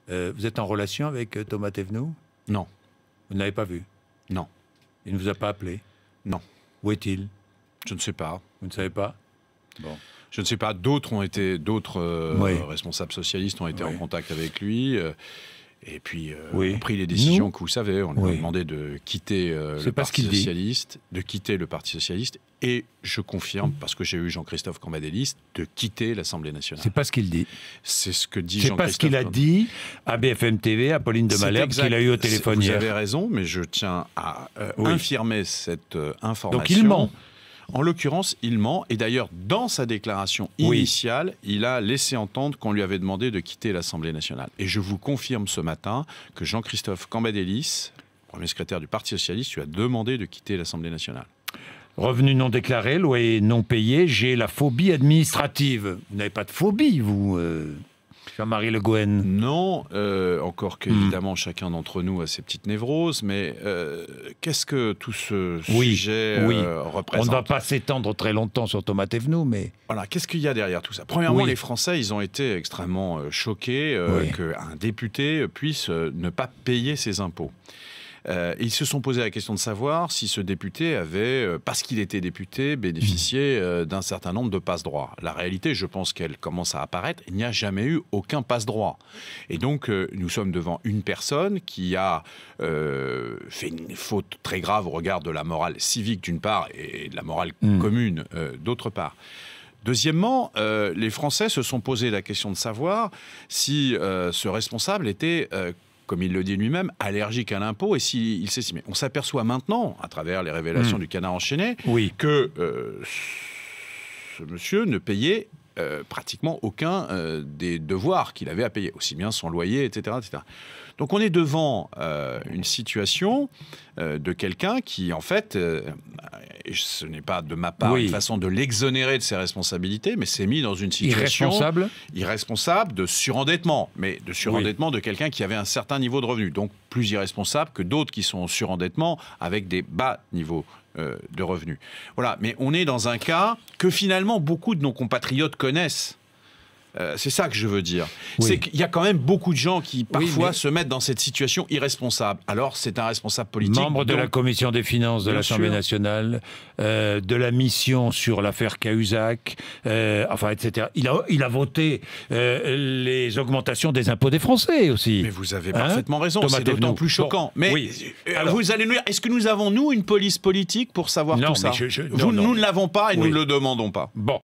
Vous êtes en relation avec Thomas Thévenoud? Non. Vous ne l'avez pas vu? Non. Il ne vous a pas appelé? Non. Où est-il? Je ne sais pas. Vous ne savez pas? Bon. Je ne sais pas. D'autres responsables socialistes ont été en contact avec lui. Et puis, ont pris les décisions que vous savez. On lui a demandé de quitter le Parti socialiste, de quitter le Parti socialiste. Et je confirme, parce que j'ai eu Jean-Christophe Cambadélis, de quitter l'Assemblée nationale. C'est pas ce qu'il dit. C'est ce que dit Jean-Christophe. C'est pas ce qu'il a dit à BFM TV, à Pauline de Malherbe, qu'il a eu au téléphone hier. Vous avez raison, mais je tiens à infirmer cette information. Donc il ment. En l'occurrence, il ment. Et d'ailleurs, dans sa déclaration initiale, il a laissé entendre qu'on lui avait demandé de quitter l'Assemblée nationale. Et je vous confirme ce matin que Jean-Christophe Cambadélis, premier secrétaire du Parti socialiste, lui a demandé de quitter l'Assemblée nationale. Revenus non déclarés, loyer non payé, j'ai la phobie administrative. Vous n'avez pas de phobie, vous, Jean-Marie Le Gouen? Non, encore qu'évidemment chacun d'entre nous a ses petites névroses, mais qu'est-ce que tout ce sujet représente? On ne va pas s'étendre très longtemps sur Thomas Thévenoud, mais... Voilà, qu'est-ce qu'il y a derrière tout ça? Premièrement, les Français, ils ont été extrêmement choqués qu'un député puisse ne pas payer ses impôts. Ils se sont posé la question de savoir si ce député avait, parce qu'il était député, bénéficié d'un certain nombre de passe-droits. La réalité, je pense qu'elle commence à apparaître. Il n'y a jamais eu aucun passe-droit. Et donc, nous sommes devant une personne qui a fait une faute très grave au regard de la morale civique d'une part et de la morale commune d'autre part. Deuxièmement, les Français se sont posé la question de savoir si ce responsable était... comme il le dit lui-même, allergique à l'impôt et s'il s'estimait. On s'aperçoit maintenant, à travers les révélations du Canard enchaîné, que ce monsieur ne payait pratiquement aucun des devoirs qu'il avait à payer, aussi bien son loyer, etc. etc. Donc on est devant une situation de quelqu'un qui, en fait, et ce n'est pas de ma part une façon de l'exonérer de ses responsabilités, mais s'est mis dans une situation irresponsable de surendettement, mais de surendettement de quelqu'un qui avait un certain niveau de revenu, donc plus irresponsable que d'autres qui sont en surendettement avec des bas niveaux de revenus. Voilà, mais on est dans un cas que finalement beaucoup de nos compatriotes connaissent. C'est ça que je veux dire. C'est qu'il y a quand même beaucoup de gens qui, parfois, se mettent dans cette situation irresponsable. Alors, c'est un responsable politique. Membre de la Commission des finances de l'Assemblée nationale, de la mission sur l'affaire Cahuzac, enfin, etc. Il a voté les augmentations des impôts des Français aussi. Mais vous avez parfaitement raison. C'est d'autant plus choquant. Mais alors, vous allez nous dire, est-ce que nous avons, nous, une police politique pour savoir tout ça? Nous ne l'avons pas et nous ne le demandons pas. Bon.